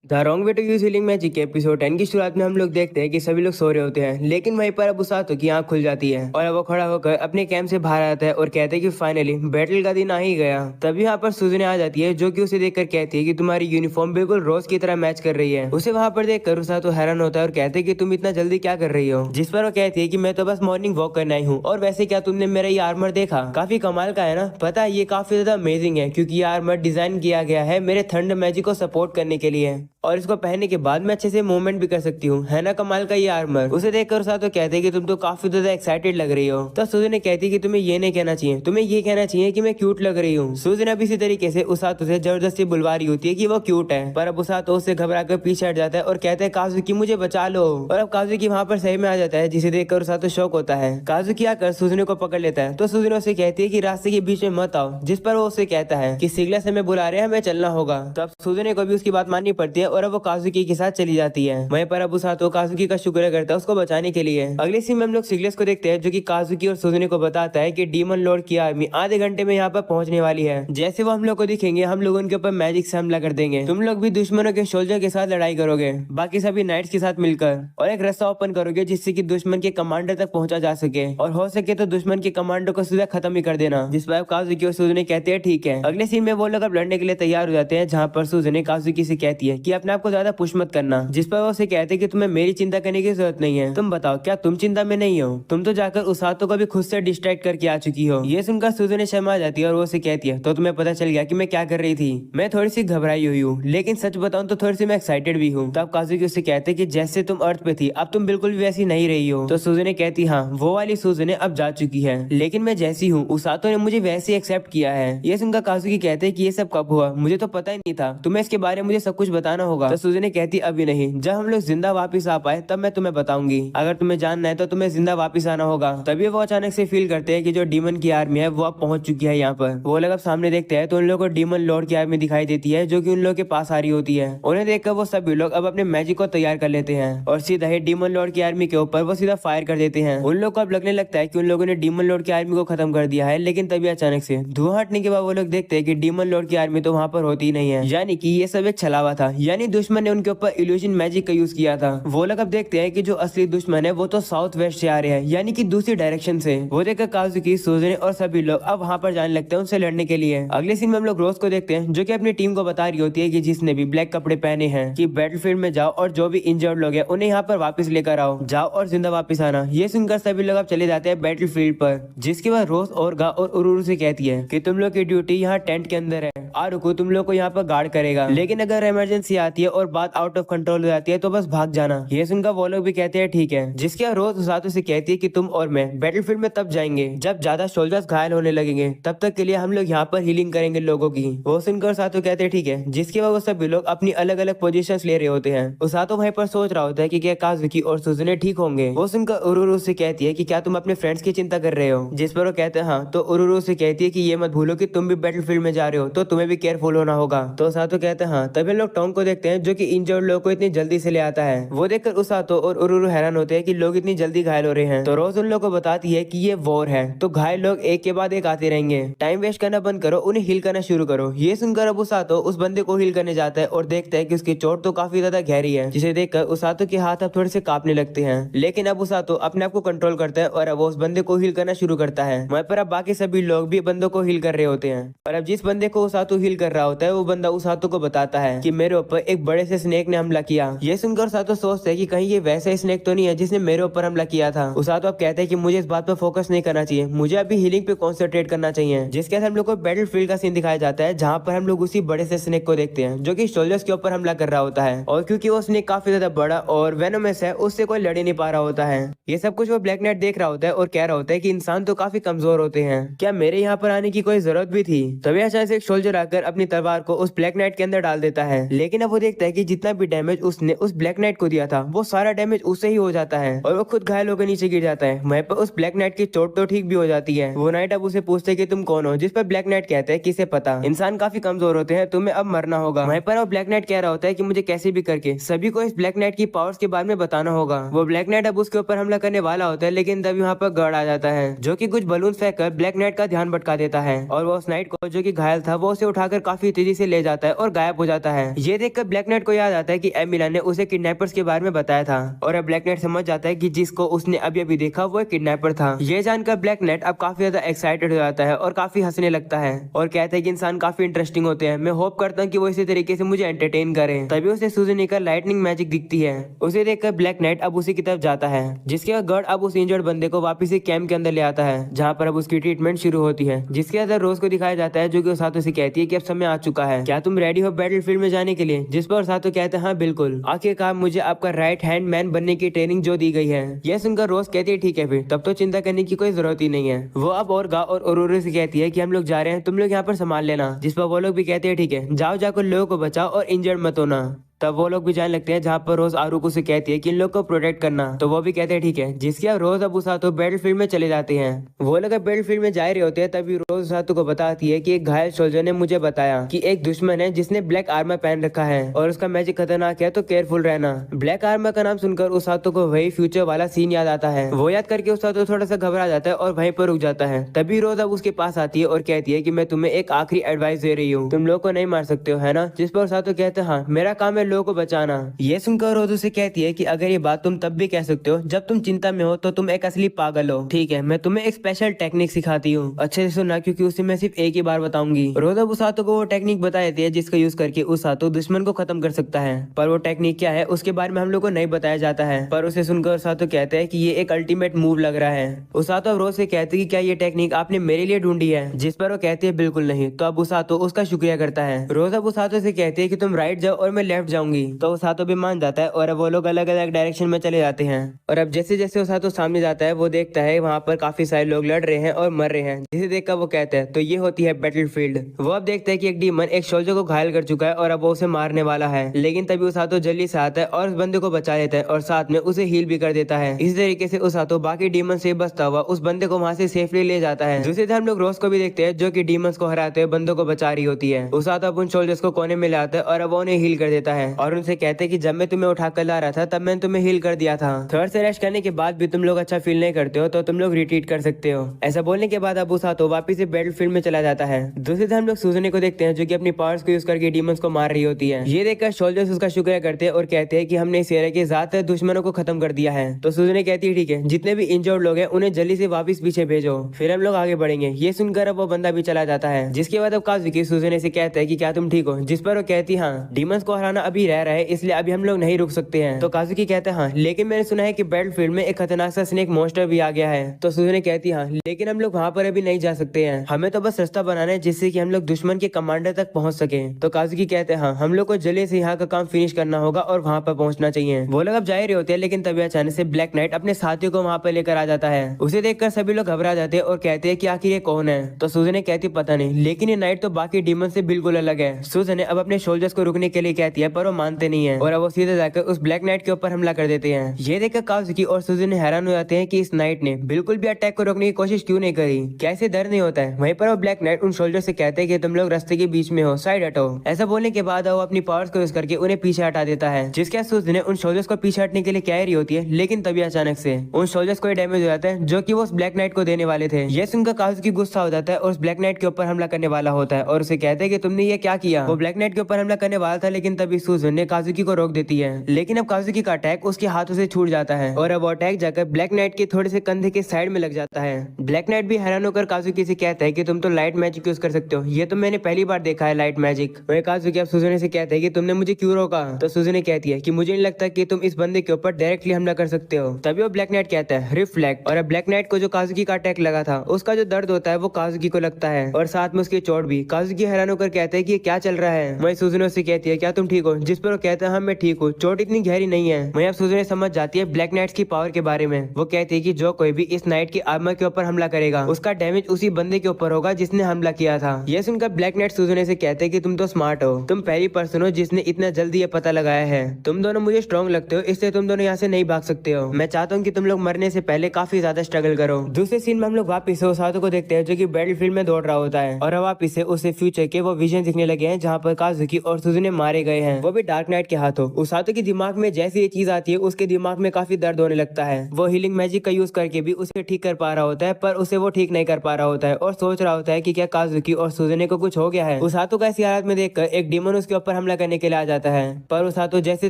The wrong way to use healing magic के episode 10 की शुरुआत में हम लोग देखते हैं कि सभी लोग सो रहे होते हैं, लेकिन वहीं पर अब उसातो की आंख खुल जाती है और अब वो खड़ा होकर अपने कैंप से बाहर आता है और कहते हैं कि फाइनली बैटल का दिन आ ही गया। तभी यहाँ पर सुजने आ जाती है जो कि उसे देखकर कहती है कि तुम्हारी यूनिफॉर्म बिल्कुल रोज की तरह मैच कर रही है। उसे वहाँ पर देखकर उसातो हैरान होता है और कहते हैं कि तुम इतना जल्दी क्या कर रही हो, जिस पर वो कहती है कि मैं तो बस मॉर्निंग वॉक करना ही हूँ। और वैसे क्या तुमने मेरा ये आर्मर देखा, काफी कमाल का है ना। पता है ये काफी ज्यादा अमेजिंग है क्योंकि ये आर्मर डिजाइन किया गया है मेरे थंड मैजिक को सपोर्ट करने के लिए और इसको पहनने के बाद मैं अच्छे से मूवमेंट भी कर सकती हूँ। है ना कमाल का ये आर्मर। उसे देखकर उसातो कहते हैं कि तुम तो काफी ज्यादा एक्साइटेड लग रही हो। तो सुजने कहती है कि तुम्हें ये नहीं कहना चाहिए, तुम्हें ये कहना चाहिए कि मैं क्यूट लग रही हूँ। सुजने भी इसी तरीके से उसातो से जबरदस्ती बुलवा रही होती है कि वो क्यूट है, पर अब उसातो उससे घबरा कर पीछे हट जाता है और कहता है काजुकी मुझे बचा लो। और अब काजुकी वहाँ पर सही में आ जाता है, जिसे देखकर उसातो शौक होता है। काजुकी आकर सुजने को पकड़ लेता है तो सुजने उसे कहती है कि रास्ते के बीच में मत आओ, जिस पर वो उसे कहता है कि सिगला से हमें बुला रहे हैं, हमें चलना होगा। तो अब सुजने को भी उसकी बात माननी पड़ती है और अब वो काजुकी के साथ चली जाती है। वहीं पर अब उसातो काजुकी का शुक्र करता है उसको बचाने के लिए। अगले सीन में हम लोग सिगलेस को देखते हैं जो कि काजुकी और सुजुने को बताता है कि डीमन लॉर्ड की आर्मी आधे घंटे में यहाँ पर पहुंचने वाली है। जैसे वो हम लोग को दिखेंगे हम लोग उनके ऊपर मैजिक से हमला कर देंगे। तुम लोग भी दुश्मनों के सोल्जर के साथ लड़ाई करोगे, बाकी सभी नाइट्स के साथ मिलकर, और एक रास्ता ओपन करोगे जिससे कि दुश्मन के कमांडर तक पहुंचा जा सके, और हो सके तो दुश्मन के कमांडर को सीधा खत्म ही कर देना। जिस पर काजुकी और सुजुने कहते हैं ठीक है। अगले सीन में वो लोग अब लड़ने के लिए तैयार हो जाते हैं, जहाँ पर सुजुने काजुकी से कहती है कि अपने आप को ज्यादा पुश मत करना, जिस पर वो उसे कहते हैं कि तुम्हें मेरी चिंता करने की जरूरत नहीं है। तुम बताओ क्या तुम चिंता में नहीं हो? तुम तो जाकर उसातो को भी खुद से डिस्ट्रैक्ट करके आ चुकी हो। ये सुनकर सुजुने शर्मा जाती है और वो उसे कहती है तो तुम्हें पता चल गया कि मैं क्या कर रही थी। मैं थोड़ी सी घबराई हुई हूँ, लेकिन सच बताऊं तो थोड़ी सी मैं एक्साइटेड भी हूँ। तब काजुकी उससे कहते कि जैसे तुम अर्थ पे थी अब तुम बिल्कुल भी वैसी नहीं रही हो। तो सुजुने कहती हाँ वो वाली सुजुने अब जा चुकी है, लेकिन मैं जैसी हूँ उसातो ने मुझे वैसे एक्सेप्ट किया है। ये सुनकर काजुकी कहते हैं कि ये सब कब हुआ, मुझे तो पता ही नहीं था, तुम्हें इसके बारे में मुझे सब कुछ बताना होगा। तो सुजुने कहती अभी नहीं, जब हम लोग जिंदा वापस आ पाए तब मैं तुम्हें बताऊंगी। अगर तुम्हें जानना है तो तुम्हें जिंदा वापस आना होगा। तभी वो अचानक से फील करते हैं कि जो डीमन की आर्मी है वो अब पहुंच चुकी है यहाँ पर। वो लोग अब सामने देखते हैं तो उन लोगों को डीमन लॉर्ड की आर्मी दिखाई देती है जो कि उन लोगों के पास आ रही होती है। उन्हें देखकर वो सभी लोग अब अपने मैजिक को तैयार कर लेते हैं और सीधा ही डीमन लॉर्ड की आर्मी के ऊपर वो सीधा फायर कर देते हैं। उन लोग को अब लगने लगता है कि उन लोगों ने डीमन लॉर्ड की आर्मी को खत्म कर दिया है, लेकिन तभी अचानक से धुआं हटने के बाद वो लोग देखते हैं कि डीमन लॉर्ड की आर्मी तो वहाँ पर होती ही नहीं है, यानी कि ये सब एक छलावा था, यानी दुश्मन ने उनके ऊपर इल्यूजन मैजिक का यूज किया था। वो लोग अब देखते हैं कि जो असली दुश्मन है वो तो साउथ वेस्ट से आ रहे हैं, यानी कि दूसरी डायरेक्शन से। वो देखकर काजुकी सुजुने और सभी लोग अब वहाँ पर जाने लगते हैं उनसे लड़ने के लिए। अगले सीन में हम लोग रोज को देखते हैं जो कि अपनी टीम को बता रही होती है कि जिसने भी ब्लैक कपड़े पहने हैं कि बैटलफील्ड में जाओ और जो भी इंजर्ड लोग हैं उन्हें यहाँ पर वापस लेकर आओ, जाओ और जिंदा वापस आना। ये सुनकर सभी लोग अब चले जाते हैं बैटलफील्ड पर, जिसके बाद रोज ओरगा और उरुरु से कहती है कि तुम लोग की ड्यूटी यहाँ टेंट के अंदर है, आ रुको तुम लोग को यहाँ पर गार्ड करेगा, लेकिन अगर इमरजेंसी आती है और बात आउट ऑफ कंट्रोल हो जाती है तो बस भाग जाना। ये सुनकर वो लोग भी कहते हैं ठीक है, जिसके बाद रोज उसातो से कहती है कि तुम और मैं बैटलफील्ड में तब जाएंगे जब ज्यादा सोल्जर्स घायल होने लगेंगे, तब तक के लिए हम लोग यहाँ पर हीलिंग करेंगे लोगों की। वो सुनकर उसातो कहते हैं ठीक है, जिसके बाद वो सभी लोग अपनी अलग अलग पोजीशंस ले रहे होते हैं। उसातो वहीं पर सोच रहा होता है कि क्या काजुकी और सुजुने ठीक होंगे। वो सुनकर उरुरु से कहती है कि क्या तुम अपने फ्रेंड्स की चिंता कर रहे हो, जिस पर वो कहते हैं हाँ। तो उरुरु से कहती है कि ये मत भूलो कि तुम भी बैटलफील्ड में जा रहे हो तो तुम्हें भी केयरफुल होना होगा। तो उसातो कहते हैं हाँ। तभी लोग टोंग को देखते हैं जो कि इंजर्ड लोगों को इतनी जल्दी से ले आता है। वो देखकर उसातो और उरुरु हैरान होते हैं कि लोग इतनी जल्दी घायल हो रहे हैं। तो रोज उन लोगों को बताती है कि ये वॉर है तो घायल लोग एक के बाद एक आते रहेंगे, टाइम वेस्ट करना बंद करो, उन्हें हील करना शुरू करो। ये सुनकर अब उसातो उस बंदे को हील करने जाता है और देखता है कि उसकी चोट तो काफी ज्यादा गहरी है, जिसे देखकर उसातो के हाथ अब थोड़े से कांपने लगते हैं। लेकिन अब उसातो अपने आप को कंट्रोल करता है और अब वो उस बंदे को हील करना शुरू करता है। वहीं पर अब बाकी सभी लोग भी बंदों को हील कर रहे होते हैं और अब जिस बंदे को उसातो हील कर रहा होता है वो बंदा उसातो को बताता है कि मेरे ऊपर एक बड़े से स्नेक ने हमला किया। ये सुनकर उसातो सोचता है कि कहीं ये वैसा स्नेक तो नहीं है जिसने मेरे ऊपर हमला किया था। उसातो अब कहते हैं कि मुझे इस बात पर फोकस नहीं करना चाहिए, मुझे अभी हीलिंग पे कॉन्सेंट्रेट करना चाहिए। जिसके बाद हम लोग को बैटलफील्ड का सीन दिखाया जाता है जहाँ पर हम लोग उसी बड़े से स्नेक को देखते हैं जो कि सोल्जर्स के ऊपर हमला कर रहा होता है, और क्योंकि वो स्नेक काफी ज्यादा बड़ा और वेनोमस है उससे कोई लड़ ही नहीं पा रहा होता है। ये सब कुछ वो ब्लैक नाइट देख रहा होता है और कह रहा होता है कि इंसान तो काफी कमजोर होते हैं, क्या मेरे यहाँ पर आने की कोई जरूरत भी थी। तभी अचानक से एक सोल्जर आकर अपनी तलवार को उस ब्लैक नाइट के अंदर डाल देता है, लेकिन अब वो देखता है कि जितना भी डैमेज उसने उस ब्लैक नाइट को दिया था वो सारा डैमेज उससे ही हो जाता है और वो खुद घायल होकर नीचे गिर जाता है। वहीं पर उस ब्लैक नाइट की चोट तो ठीक भी हो जाती है। वो नाइट अब उसे पूछते कि तुम कौन हो, जिस पर ब्लैक नाइट कहते हैं किसे पता, इंसान काफी कमजोर होते हैं, तुम्हें अब मरना होगा। वहीं पर वो ब्लैक नाइट कह रहा होता है कि मुझे कैसे भी करके सभी को इस ब्लैक नाइट की पावर्स के बारे में बताना होगा। वो ब्लैक नाइट अब उसके ऊपर हमला करने वाला होता है, लेकिन तभी वहाँ पर गॉड आ जाता है जो कि कुछ बलून फेंककर ब्लैक नाइट का ध्यान भटका देता है और वो उस नाइट को जो कि घायल था वो उसे उठाकर काफी तेजी से ले जाता है और गायब हो जाता है। ये देखकर ब्लैक नाइट को याद आता है कि एमिला ने उसे किडनैपर्स के बारे में बताया था और अब ब्लैक नाइट समझ जाता है कि जिसको उसने अभी अभी देखा वो एक किडनैपर था। ये जानकर ब्लैक नाइट अब काफी ज्यादा एक्साइटेड हो जाता है और काफी हंसने लगता है और कहता है कि इंसान काफी इंटरेस्टिंग होते हैं। मैं होप करता हूँ कि वो इसी तरीके से मुझे एंटरटेन करें। तभी उसे सूजनी का लाइटनिंग मैजिक दिखती है। उसे देखकर ब्लैक नाइट अब उसी की तरफ जाता है, जिसके बाद गार्ड अब उस इंजर्ड बंदे को वापस से कैंप के अंदर ले आता है, जहाँ पर अब उसकी ट्रीटमेंट शुरू होती है। जिसके अंदर रोज को दिखाया जाता है, जो कि सातो से कहती है कि अब समय आ चुका है, क्या तुम रेडी हो बैटलफील्ड में जाने के लिए? जिस पर सातो कहते हैं हाँ बिल्कुल, आखिरकार मुझे आपका राइट हैंड मैन बनने की ट्रेनिंग जो दी गई है। यह सुनकर रोज कहती है ठीक है फिर तब तो चिंता करने की कोई जरूरत ही नहीं है। वो अब ओरगा और ओरोरो से कहती है कि हम लोग जा रहे हैं, तुम लोग यहाँ पर संभाल लेना। जिस पर वो लोग भी कहते हैं ठीक है, जाओ जाकर लोगों को बचाओ और इंजर्ड मत होना। तब वो लोग भी जाने लगते हैं, जहाँ पर रोज आरुको से कहती है कि इन लोग को प्रोटेक्ट करना। तो वो भी कहते हैं ठीक है, जिसके अब रोज अब उसातो बैटलफील्ड में चले जाते हैं। वो लोग बैटलफील्ड में जा रहे होते हैं, तभी रोज उसातो को बताती है कि एक घायल सोल्जर ने मुझे बताया कि एक दुश्मन है जिसने ब्लैक आर्मर पहन रखा है और उसका मैजिक खतरनाक है, तो केयरफुल रहना। ब्लैक आर्मर का नाम सुनकर उसातो को वही फ्यूचर वाला सीन याद आता है। वो याद करके उसातो थोड़ा सा घबरा जाता है और वहीं पर रुक जाता है। तभी रोज अब उसके पास आती है और कहती है कि मैं तुम्हें एक आखिरी एडवाइस दे रही हूँ, तुम लोग को नहीं मार सकते हो, है ना? जिस पर उसातो कहते हैं हाँ, मेरा काम है लोगों को बचाना। ये सुनकर रोज उसे कहती है कि अगर ये बात तुम तब भी कह सकते हो जब तुम चिंता में हो, तो तुम एक असली पागल हो। ठीक है, मैं तुम्हें एक स्पेशल टेक्निक सिखाती हूँ, अच्छे से सुनना क्योंकि उसे मैं सिर्फ एक ही बार बताऊंगी। रोज अब उसातो को वो टेक्निक बता देती है जिसका यूज करके उसातो दुश्मन को खत्म कर सकता है। पर वो टेक्निक क्या है उसके बारे में हम लोग को नहीं बताया जाता है। पर उसे सुनकर उसातो कहते हैं कि ये एक अल्टीमेट मूव लग रहा है। उसातो अब रोज से कहते हैं कि क्या ये टेक्निक आपने मेरे लिए ढूंढी है? जिस पर वो कहती है बिल्कुल नहीं। तो अब उसातो उसका शुक्रिया करता है। रोज अब उसातो से कहती है कि तुम राइट जाओ और मैं लेफ्ट जाऊंगी। तो उसातो भी मान जाता है और अब वो लोग अलग अलग डायरेक्शन में चले जाते हैं। और अब जैसे जैसे उसातो सामने जाता है, वो देखता है वहाँ पर काफी सारे लोग लड़ रहे हैं और मर रहे हैं, जिसे देखकर वो कहता है तो ये होती है बैटलफील्ड। वो अब देखता है कि एक डीमन एक सोल्जर को घायल कर चुका है और अब वो उसे मारने वाला है, लेकिन तभी उसातो जल्दी से आता है और उस बंदे को बचा लेता है और साथ में उसे हील भी कर देता है। इसी तरीके से उसातो बाकी डीमन से बचता हुआ उस बंदे को वहाँ से सेफली ले जाता है। दूसरी तरफ हम लोग रोज को भी देखते हैं, जो कि डीमंस को हराते हुए बंदों को बचा रही होती है। उसातो अब उन सोल्जर्स को कोने में लाता है और अब वो उन्हें हील कर देता है और उनसे कहते हैं कि जब मैं तुम्हें उठाकर ला रहा था तब मैंने तुम्हें हील कर दिया था। थर्ड से रेस्ट करने के बाद भी तुम लोग अच्छा फील नहीं करते हो तो तुम लोग रिट्रीट कर सकते हो। ऐसा बोलने के बाद अब उसातो वापस से बैटलफील्ड में चला जाता है। दूसरी तरफ हम लोग सूजनी को देखते हैं, जो कि अपनी पावर्स को यूज करके डीमंस को मार रही होती है। ये देखकर सोल्जर्स उसका शुक्रिया करते हैं और कहते हैं कि हमने इस एरिया के ज्यादातर दुश्मनों को खत्म कर दिया है। तो सूजनी कहती है ठीक है, जितने भी इंजर्ड लोग हैं उन्हें जल्दी से वापस पीछे भेजो, फिर हम लोग आगे बढ़ेंगे। ये सुनकर अब वो बंदा भी चला जाता है। जिसके बाद अब काजुकी सूजनी से कहता है कि क्या तुम ठीक हो? जिस पर वो कहती है हाँ, डीमंस को हराना अभी रह रहा है, इसलिए अभी हम लोग नहीं रुक सकते हैं। तो काजुकी कहते हैं हाँ, लेकिन मैंने सुना है कि बैटलफील्ड में एक खतरनाक सा स्नेक मॉन्स्टर भी आ गया है। तो सूजनी कहती हाँ, लेकिन हम लोग वहाँ पर अभी नहीं जा सकते हैं, हमें तो बस रास्ता बनाना है जिससे कि हम लोग दुश्मन के कमांडर तक पहुँच सके। तो काजुकी कहते हैं हाँ, हम लोग को जल्दी से यहाँ का काम फिनिश करना होगा और वहाँ पर पहुँचना चाहिए। वो लोग अब जा रहे होते हैं, लेकिन तभी अचानक से ब्लैक नाइट अपने साथियों को वहाँ पर लेकर आ जाता है। उसे देखकर सभी लोग घबरा जाते हैं और कहते हैं कि आखिर ये कौन है? तो सूजनी कहती पता नहीं, लेकिन ये नाइट तो बाकी डीमन से बिल्कुल अलग है। सूजनी अब अपने सोल्जर्स को रुकने के लिए कहती है, पर वो मानते नहीं है और अब वो सीधे जाकर उस ब्लैक नाइट के ऊपर हमला कर देते हैं। ये देखकर काजुकी और सूजनी हैरान हो जाते हैं कि इस नाइट ने बिल्कुल भी अटैक को रोकने की कोशिश क्यों नहीं करी, कैसे डर नहीं होता है। वहीं पर वो ब्लैक नाइट उन सोल्जर से कहते हैं कि तुम लोग रास्ते के बीच में हो, साइड हटो। ऐसा बोलने के बाद वो अपनी पावर्स को यूज करके उन्हें पीछे हटा देता है, जिसके सूजनी उन सोल्जर्स को पीछे हटने के लिए कह रही होती है, लेकिन तभी अचानक से उन सोल्जर्स को डैमेज हो जाता है, जो कि वो उस ब्लैक नाइट को देने वाले थे। ये सुनकर काजुकी गुस्सा हो जाता है और उस ब्लैक नाइट के ऊपर हमला करने वाला होता है और उसे कहते हैं कि तुमने ये क्या किया। वो ब्लैक नाइट के ऊपर हमला करने वाला था, लेकिन तभी सूजन ने काजुकी को रोक देती है। लेकिन अब काजुकी का अटैक उसके हाथों से छूट जाता है और अब वो अटैक जाकर ब्लैक नाइट के थोड़े से कंधे के साइड में लग जाता है। ब्लैक नाइट भी हैरान होकर काजुकी से कहता है कि तुम तो लाइट मैजिक यूज कर सकते हो, ये तो मैंने पहली बार देखा है लाइट मैजिक। वही काजुकी अब सूजनी से कहता है कि तुमने मुझे क्यों रोका। तो सूजनी कहती है कि मुझे नहीं लगता कि तुम इस बंदे के ऊपर डायरेक्टली हमला कर सकते हो। तभी वो ब्लैक नाइट कहता है रिफ्लेक्ट, और अब ब्लैक नाइट को जो काजुकी का अटैक लगा था उसका जो दर्द होता है वो काजुकी को लगता है और साथ में उसकी चोट भी। काजुकी हैरान होकर कहता है कि ये क्या चल रहा है। वही सूजनी उससे कहती है क्या तुम ठीक हो? जिस पर वो कहता है हाँ मैं ठीक हूँ, चोट इतनी गहरी नहीं है। वही अब सूजनी समझ जाती है ब्लैक नाइट्स की पावर के बारे में। वो कहती है कि जो कोई भी इस नाइट की आर्मर के ऊपर हमला करेगा उसका डैमेज उसी बंदे के ऊपर होगा जिसने हमला किया था। ये सुनकर ब्लैक नाइट सूजनी से कहते हैं कि तुम तो स्मार्ट हो, तुम पहली पर्सन हो जिसने इतना जल्दी ये पता लगाया है। तुम दोनों मुझे स्ट्रॉन्ग लगते हो, इसलिए तुम दोनों यहाँ से नहीं भाग सकते हो। मैं चाहता हूँ कि तुम लोग मरने से पहले काफी ज्यादा स्ट्रगल करो। दूसरे सीन में हम लोग वापिस से उसातो को देखते हैं, जो कि बैटलफील्ड में दौड़ रहा होता है और वापिस से उसे फ्यूचर के वो विजन दिखने लगे हैं जहाँ पर काजुकी और सूजनी मारे गए हैं। वो भी डार्क नाइट के हाथों। उसातो के दिमाग में जैसे ये चीज आती है उसके दिमाग में काफी दर्द होने लगता है। वो हीलिंग मैजिक का यूज करके भी उसे ठीक कर पा रहा होता है, पर उसे वो ठीक नहीं कर पा रहा होता है और सोच रहा होता है कि क्या काजुकी और सुजुने को कुछ हो गया है। उसातो का ऐसी हालत में देखकर एक डीमन उसके ऊपर हमला करने के लिए आ जाता है, पर उसातो जैसे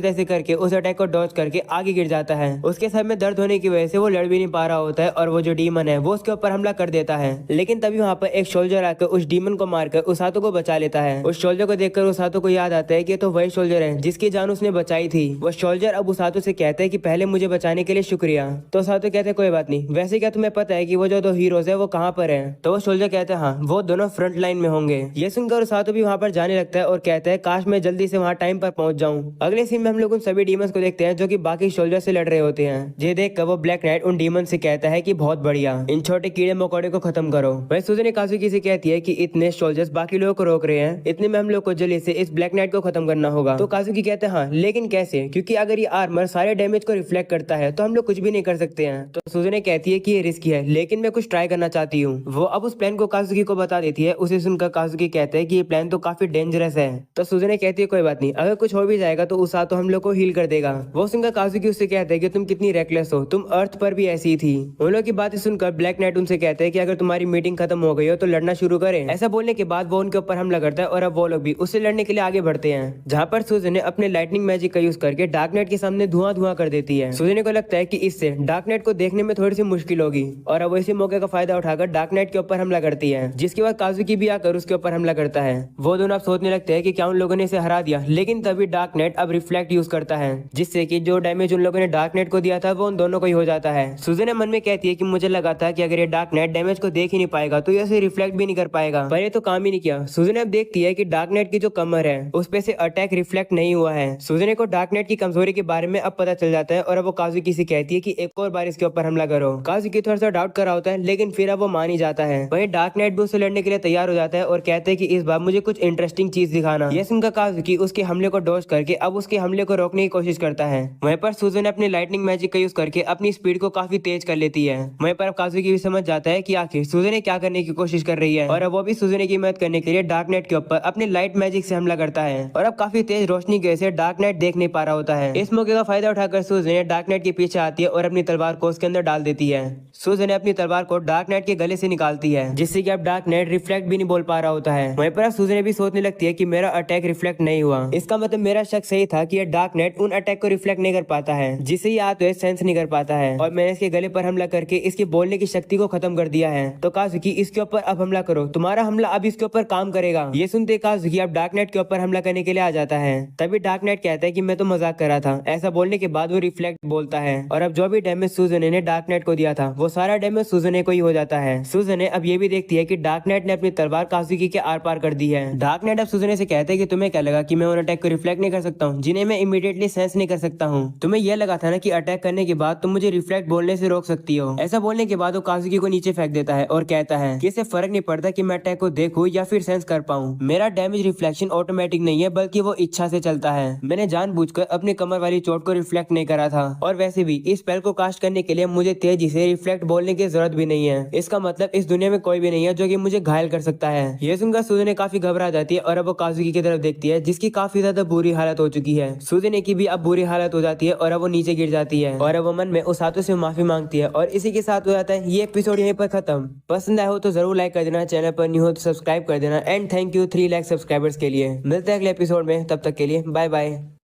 तैसे करके उस अटैक को डॉज करके आगे गिर जाता है। उसके सर में दर्द होने की वजह से वो लड़ भी नहीं पा रहा होता है और वो जो डीमन है वो उसके ऊपर हमला कर देता है। लेकिन तभी वहाँ पर एक सोल्जर आकर उस डीमन को मारकर उसातो को बचा लेता है। उस सोल्जर को देखकर उसातो को याद आता है कि तो वही सोल्जर है जिसकी जान उसने बचाई थी। वो सोल्जर अब उसातो से कहता है कि पहले मुझे बचाने के लिए शुक्रिया। तो उसातो कहते हैं कोई बात नहीं, वैसे क्या तुम्हें पता है कि वो जो दो हीरोज है वो कहाँ पर है? तो वो सोल्जर कहते हैं हाँ, वो दोनों फ्रंट लाइन में होंगे। ये सुनकर उसातो भी वहाँ पर जाने लगता है और कहता है काश मैं जल्दी से वहाँ टाइम पर पहुंच जाऊं। अगले सीन में हम लोग उन सभी डीमंस को देखते हैं जो कि बाकी सोल्जर से लड़ रहे होते हैं। ये देखकर वो ब्लैक नाइट उन डीमन से कहता है कि बहुत बढ़िया, इन छोटे कीड़े मकोड़े को खत्म करो। वही सुजुने काजुकी से कहती है कि इतने सोल्जर्स बाकी लोगों को रोक रहे हैं, इतने में हम लोग को जल्दी से इस ब्लैक नाइट को खत्म करना होगा। तो काजुकी कहते हैं हाँ, लेकिन कैसे? क्योंकि अगर ये आर्मर सारे डैमेज को रिफ्लेक्ट करता है तो हम लोग कुछ भी नहीं कर सकते हैं। तो सुजुने कहती है कि ये रिस्की है, लेकिन मैं कुछ ट्राई करना चाहती हूँ। वो अब उस प्लान को काजुकी को बता देती है। उसे सुनकर काजुकी कहते हैं कि ये प्लान तो काफी डेंजरस है। तो सुजुने कहती है कोई बात नहीं, अगर कुछ हो भी जाएगा तो उसातो हम लोग को हील कर देगा। वो सुनकर काजुकी उससे कहते हैं कि तुम कितनी रेकलेस हो, तुम अर्थ पर भी ऐसी ही थी। उन लोग की बात सुनकर ब्लैक नाइट उनसे कहते हैं कि अगर तुम्हारी मीटिंग खत्म हो गई हो तो लड़ना शुरू करें। ऐसा बोलने के बाद वो उनके ऊपर हमला करता है और अब वो लोग भी उससे लड़ने के लिए आगे बढ़ते हैं, जहाँ पर सुजुने अपने लाइटनिंग मैजिक का यूज करके डार्क नाइट के सामने धुआं धुआं कर देती है। सुजुने को लगता है कि इससे डार्क नाइट को देखने में थोड़ी सी मुश्किल होगी और अब इसी मौके का फायदा उठाकर डार्क नाइट के ऊपर हमला करती है, जिसके बाद काजुकी भी आकर उसके ऊपर हमला करता है। वो दोनों अब सोचने लगते हैं कि क्या उन लोगों ने इसे हरा दिया, लेकिन तभी डार्क नाइट अब रिफ्लेक्ट यूज करता है, जिससे कि जो डैमेज उन लोगों ने डार्क नाइट को दिया था वो उन दोनों को ही हो जाता है। सुजुने मन में कहती है कि मुझे लगा था कि अगर ये डार्क नाइट डैमेज को देख ही नहीं पाएगा तो ये इसे रिफ्लेक्ट भी नहीं कर पाएगा, पर ये तो काम ही नहीं किया। सुजुने अब देखती है कि डार्क नाइट की जो कमर है उस पे से अटैक रिफ्लेक्ट नहीं हुआ है। सुजुने को डार्क नाइट की कमजोरी के बारे में अब पता चल जाता है और अब वो काजुकी से कहती है कि एक और बार इसके ऊपर हमला करो। काजुकी थोड़ा सा डाउट कर रहा होता है, लेकिन फिर अब वो मान ही जाता है। वहीं डार्क नाइट भी उससे लड़ने के लिए तैयार हो जाता है और कहते हैं कि इस बार मुझे कुछ इंटरेस्टिंग चीज दिखाना। ये सुनकर काजुकी उसके हमले को डॉज करके अब उसके हमले को रोकने की कोशिश करता है। वहीं पर सुजुने अपने लाइटनिंग मैजिक का यूज करके अपनी स्पीड को काफी तेज कर लेती है। वहीं पर अब काजुकी भी समझ जाता है कि आखिर सुजुने क्या करने की कोशिश कर रही है और अब वो भी सुजुने की मदद करने के लिए डार्क नाइट के ऊपर अपने लाइट मैजिक से हमला करता है और अब काफी तेज रोशनी की वजह से डार्क नाइट देख नहीं पा रहा होता है। इस मौके का फायदा उठाकर सुजुने डार्क नाइट के पीछे आती है और अपनी तलवार को उसके अंदर डाल देती है। सुजुने अपनी तलवार को डार्क नाइट के गले से निकालती है, जिससे कि अब डार्क नाइट रिफ्लेक्ट भी नहीं बोल पा रहा होता है। वहीं पर सुजुने भी सोचने लगती है कि मेरा अटैक रिफ्लेक्ट नहीं हुआ, इसका मतलब मेरा शक सही था कि ये डार्क नाइट उन अटैक को रिफ्लेक्ट नहीं कर पाता है जिसे ये आते सेंस नहीं कर पाता है, और मैंने इसके गले पर हमला करके इसकी बोलने की शक्ति को खत्म कर दिया है। तो काजुकी इसके ऊपर अब हमला करो, तुम्हारा हमला अब इसके ऊपर काम करेगा। ये सुनते काजुकी अब डार्क नाइट के ऊपर हमला करने के लिए आ जाता है। तभी डार्क नाइट कहता है कि मैं तो मजाक कर रहा था। ऐसा बोलने के बाद वो रिफ्लेक्ट बोलता है और अब जो भी डैमेज सुजुने ने डार्क नाइट को दिया था वो सारा डैमेज सुजुने को ही हो जाता है। सुजुने अब ये भी देखती है कि डार्क नाइट ने अपनी तलवार काजुकी के आर पार कर दी है। डार्क नाइट अब सुजुने से कहते हैं कि तुम्हें क्या लगा कि मैं उन अटैक को रिफ्लेक्ट नहीं कर सकता हूँ जिन्हें मैं इमीडिएटली सेंस नहीं कर सकता हूँ? तुम्हें यह लगा था ना कि अटैक करने के बाद तुम मुझे रिफ्लेक्ट बोलने से रोक सकती हो? ऐसा बोलने के बाद वो काजुकी को नीचे फेंक देता है और कहता है कि इससे फर्क नहीं पड़ता कि मैं अटैक को देखूं या फिर सेंस कर पाऊं। मेरा डैमेज रिफ्लेक्शन ऑटोमेटिक नहीं है, बल्कि वो इच्छा से चलता है। मैंने जानबूझकर अपनी कमर वाली चोट को रिफ्लेक्ट नहीं करा था, और वैसे भी इस स्पेल को कास्ट करने के लिए मुझे तेजी से रिफ्लेक्ट बोलने की जरूरत भी नहीं है। इसका मतलब इस दुनिया में कोई भी नहीं है जो कि मुझे घायल कर सकता है। ये सुनकर सुजुने काफी घबरा जाती है और अब वो काजुकी की तरफ देखती है जिसकी काफी ज्यादा बुरी हालत हो चुकी है। सुजुने की भी अब बुरी हालत हो जाती है और अब वो नीचे गिर जाती है और अब वो मन में उसातो से माफी मांगती है। और इसी के साथ हो जाता है ये एपिसोड यहीं पर खत्म। पसंद आया हो तो जरूर लाइक कर देना, चैनल पर न्यू हो तो सब्सक्राइब कर देना। And thank you 3 lakh subscribers के लिए। मिलते हैं अगले एपिसोड में, तब तक के लिए बाय बाय।